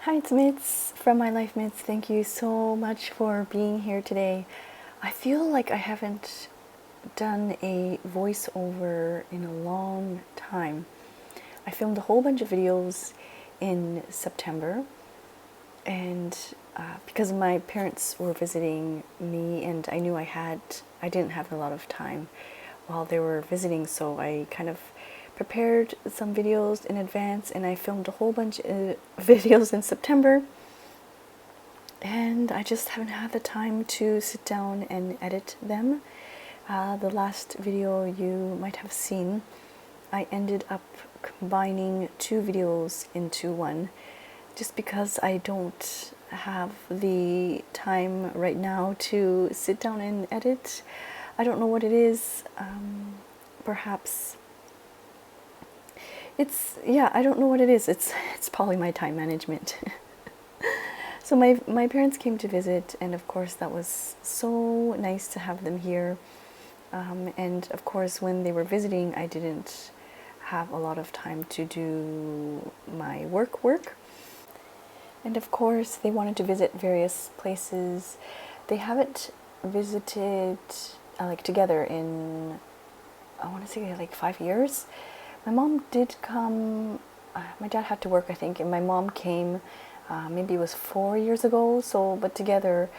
Hi, it's Mitz from My Life Mitz. Thank you so much for being here today. I feel like I haven't done a voiceover in a long time. I filmed a whole bunch of videos in September, and because my parents were visiting me and I knew I didn't have a lot of time while they were visiting, so I kind of prepared some videos in advance and I filmed a whole bunch of videos in September, and I just haven't had the time to sit down and edit them. The last video you might have seen, I ended up combining two videos into one just because I don't have the time right now to sit down and edit. I don't know what it is. Perhaps I don't know what it is. It's probably my time management. So my parents came to visit, and of course that was so nice to have them here. And of course when they were visiting, I didn't have a lot of time to do my work. And of course they wanted to visit various places. They haven't visited like together in, I want to say, like 5 years. My mom did come, my dad had to work, I think, and my mom came, maybe it was 4 years ago, so, but together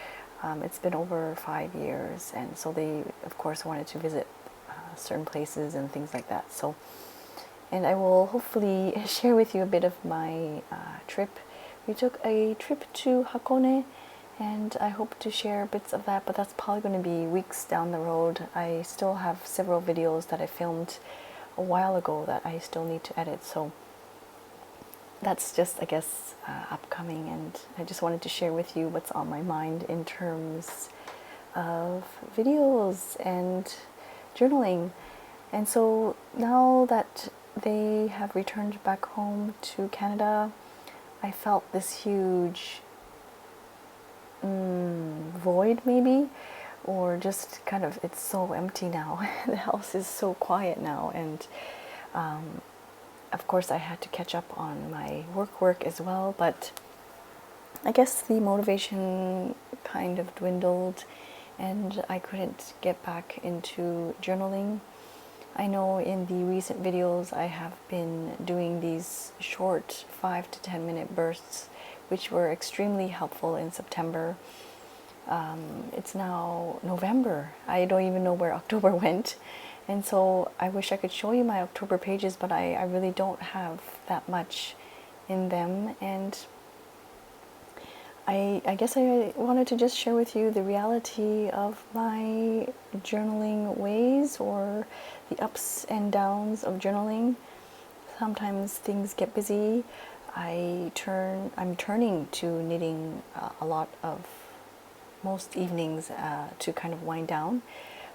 it's been over 5 years, and so they, of course, wanted to visit certain places and things like that. So, and I will hopefully share with you a bit of my trip. We took a trip to Hakone, and I hope to share bits of that, but that's probably going to be weeks down the road. I still have several videos that I filmed a while ago that I still need to edit, so that's just, I guess, upcoming, and I just wanted to share with you what's on my mind in terms of videos and journaling. And so now that they have returned back home to Canada, I felt this huge void, maybe, or just kind of, it's so empty now. The house is so quiet now, and of course I had to catch up on my work as well, but I guess the motivation kind of dwindled and I couldn't get back into journaling. I know in the recent videos I have been doing these short 5 to 10 minute bursts, which were extremely helpful in September. It's now November. I don't even know where October went. And so I wish I could show you my October pages, but I really don't have that much in them. And I guess I wanted to just share with you the reality of my journaling ways, or the ups and downs of journaling. Sometimes things get busy. I'm turning to knitting a lot of most evenings to kind of wind down,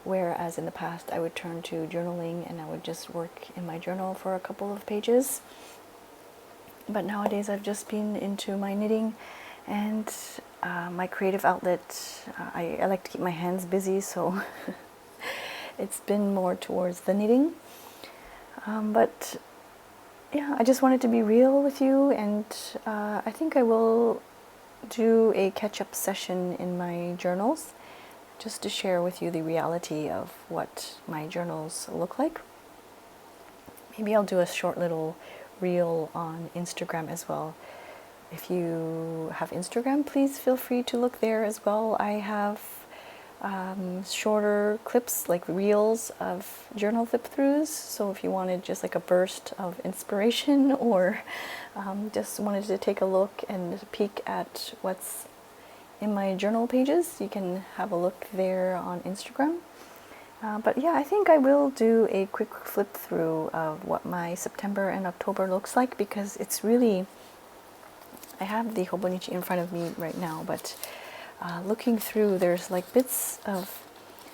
whereas in the past I would turn to journaling and I would just work in my journal for a couple of pages. But nowadays I've just been into my knitting and my creative outlet. I like to keep my hands busy, so it's been more towards the knitting. But yeah, I just wanted to be real with you, and I think I will do a catch-up session in my journals just to share with you the reality of what my journals look like. Maybe I'll do a short little reel on Instagram as well. If you have Instagram, please feel free to look there as well. I have shorter clips, like reels of journal flip-throughs, so if you wanted just like a burst of inspiration, or just wanted to take a look and peek at what's in my journal pages, you can have a look there on Instagram. But yeah, I think I will do a quick flip through of what my September and October looks like, because it's really, I have the Hobonichi in front of me right now, but looking through, there's like bits of,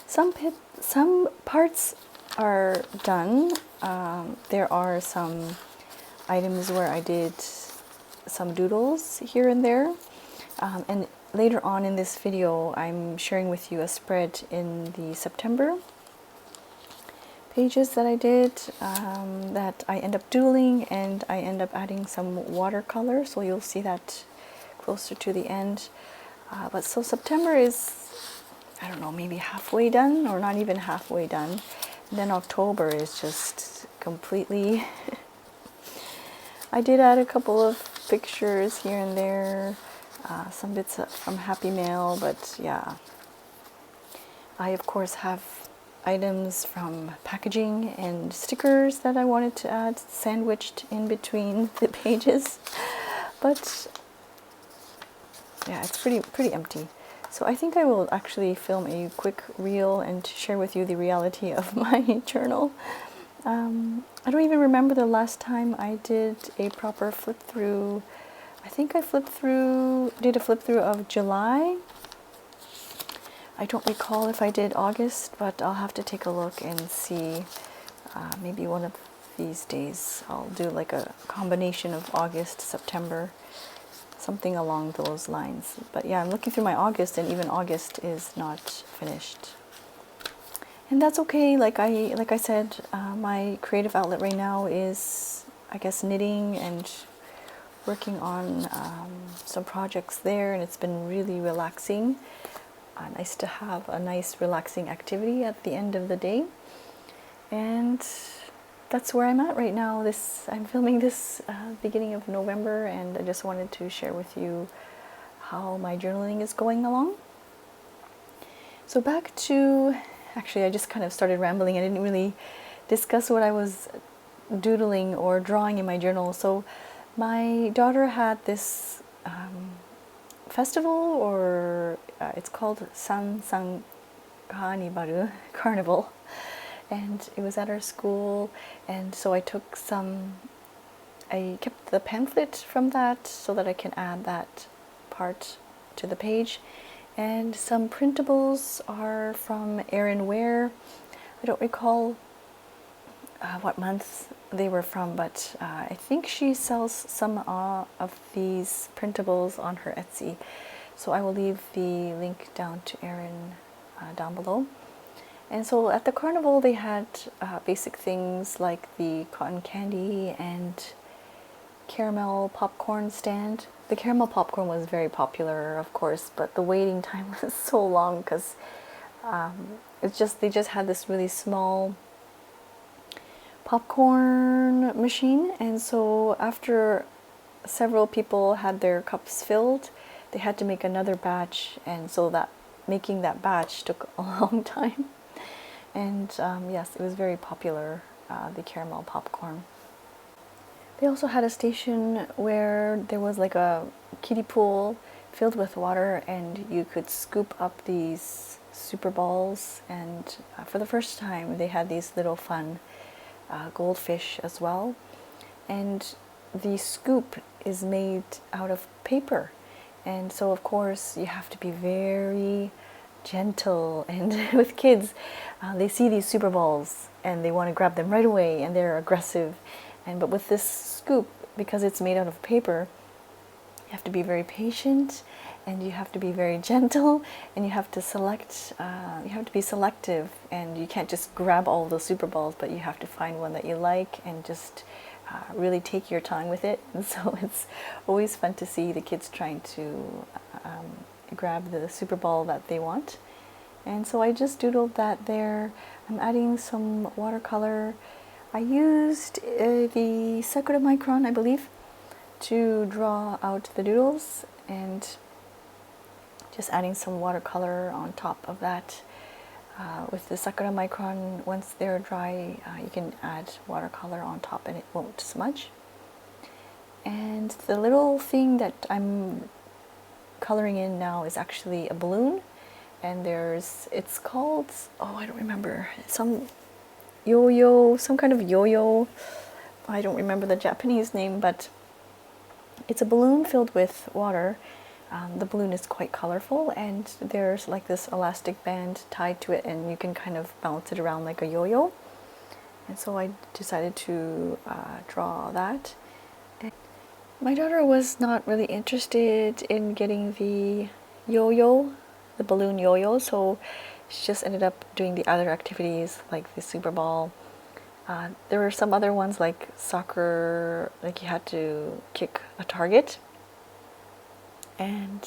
some parts are done. There are some items where I did some doodles here and there, and later on in this video I'm sharing with you a spread in the September pages that I did, that I end up doodling, and I end up adding some watercolor, so you'll see that closer to the end. But so September is, I don't know, maybe halfway done or not even halfway done. And then October is just completely I did add a couple of pictures here and there, some bits from Happy Mail, but yeah. I of course have items from packaging and stickers that I wanted to add sandwiched in between the pages. But yeah, it's pretty empty. So I think I will actually film a quick reel and share with you the reality of my journal. I don't even remember the last time I did a proper flip through. I think I did a flip through of July. I don't recall if I did August, but I'll have to take a look and see. Maybe one of these days I'll do like a combination of August, September, something along those lines. But yeah, I'm looking through my August, and even August is not finished. And that's okay. Like I said, my creative outlet right now is, I guess, knitting and working on some projects there, and it's been really relaxing. Nice to have a nice relaxing activity at the end of the day. And that's where I'm at right now. I'm filming this beginning of November, and I just wanted to share with you how my journaling is going along. So back to, actually I just kind of started rambling. I didn't really discuss what I was doodling or drawing in my journal. So my daughter had this festival, or it's called Carnival, and it was at our school, and so I kept the pamphlet from that so that I can add that part to the page. And some printables are from Erin Ware. I don't recall what month they were from, but I think she sells some of these printables on her Etsy. So I will leave the link down to Erin down below. And so at the carnival they had basic things like the cotton candy and caramel popcorn stand. The caramel popcorn was very popular, of course, but the waiting time was so long because they just had this really small popcorn machine, and so after several people had their cups filled, they had to make another batch, and so that making that batch took a long time. And yes, it was very popular, the caramel popcorn. They also had a station where there was like a kiddie pool filled with water, and you could scoop up these super balls, and for the first time they had these little fun goldfish as well. And the scoop is made out of paper, and so of course you have to be very gentle. And with kids, they see these super balls and they want to grab them right away, and they're aggressive. But with this scoop, because it's made out of paper, you have to be very patient, and you have to be very gentle, and you have to be selective, and you can't just grab all those super balls, but you have to find one that you like and just really take your time with it. And so it's always fun to see the kids trying to grab the super ball that they want. And so I just doodled that there. I'm adding some watercolor. I used the Sakura Micron, I believe, to draw out the doodles, and just adding some watercolor on top of that. With the Sakura Micron, once they're dry, you can add watercolor on top and it won't smudge. And the little thing that I'm coloring in now is actually a balloon, and it's called, oh, I don't remember, some kind of yo-yo. I don't remember the Japanese name, but it's a balloon filled with water. The balloon is quite colorful, and there's like this elastic band tied to it, and you can kind of bounce it around like a yo-yo. And so I decided to draw that. And my daughter was not really interested in getting the yo-yo, the balloon yo-yo, so she just ended up doing the other activities like the super ball. There were some other ones like soccer, like you had to kick a target. And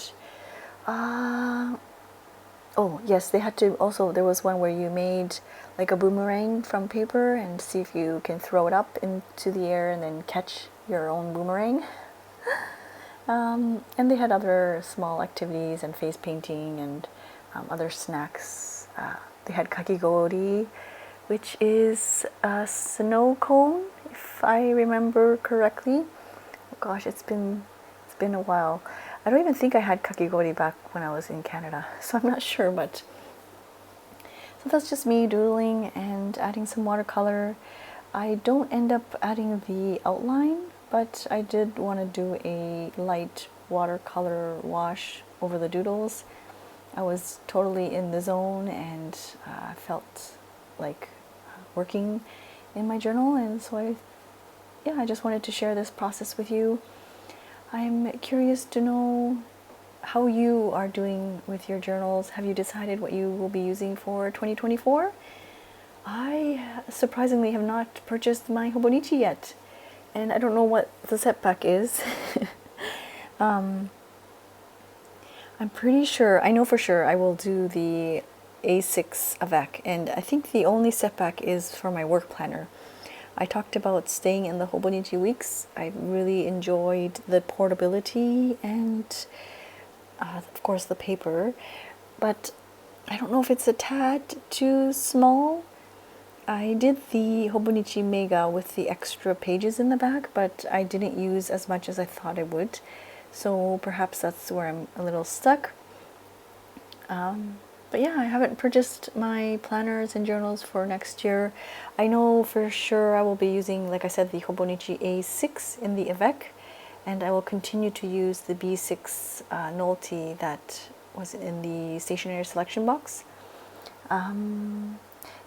oh yes, they had to also, there was one where you made like a boomerang from paper and see if you can throw it up into the air and then catch your own boomerang. And they had other small activities and face painting and other snacks. They had kakigori, which is a snow cone, if I remember correctly. Oh gosh, it's been a while. I don't even think I had kakigori back when I was in Canada, so I'm not sure, but so that's just me doodling and adding some watercolor. I don't end up adding the outline, but I did want to do a light watercolor wash over the doodles. I was totally in the zone and felt like working in my journal, and so I just wanted to share this process with you. I'm curious to know how you are doing with your journals. Have you decided what you will be using for 2024? I surprisingly have not purchased my Hobonichi yet, and I don't know what the setback is. I'm pretty sure, I know for sure I will do the A6 Avec, and I think the only setback is for my work planner. I talked about staying in the Hobonichi weeks. I really enjoyed the portability and of course the paper, but I don't know if it's a tad too small. I did the Hobonichi Mega with the extra pages in the back, but I didn't use as much as I thought I would, so perhaps that's where I'm a little stuck. But yeah, I haven't purchased my planners and journals for next year. I know for sure I will be using, like I said, the Hobonichi A6 in the Avec, and I will continue to use the B6 Novelty that was in the stationery selection box. And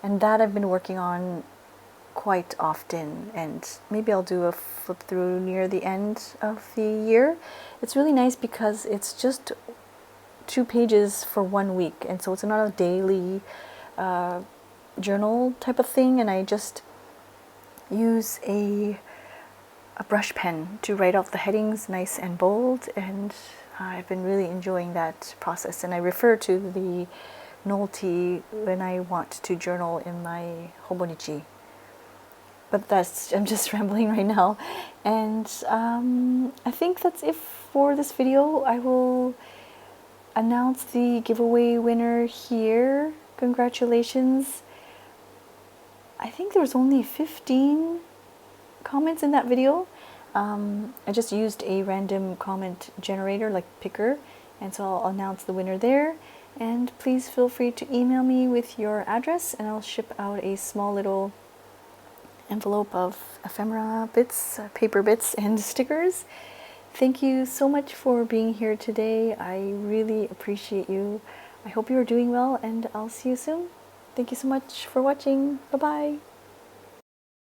that I've been working on quite often, and maybe I'll do a flip through near the end of the year. It's really nice because it's just 2 pages for 1 week, and so it's not a daily journal type of thing, and I just use a brush pen to write out the headings nice and bold, and I've been really enjoying that process, and I refer to the novelty when I want to journal in my Hobonichi. But I'm just rambling right now, and I think that's it for this video. I will announce the giveaway winner here. Congratulations. I think there was only 15 comments in that video. I just used a random comment generator like picker, and so I'll announce the winner there. And please feel free to email me with your address, and I'll ship out a small little envelope of ephemera bits, paper bits, and stickers. Thank you so much for being here today. I really appreciate you. I hope you are doing well, and I'll see you soon. Thank you so much for watching. Bye-bye.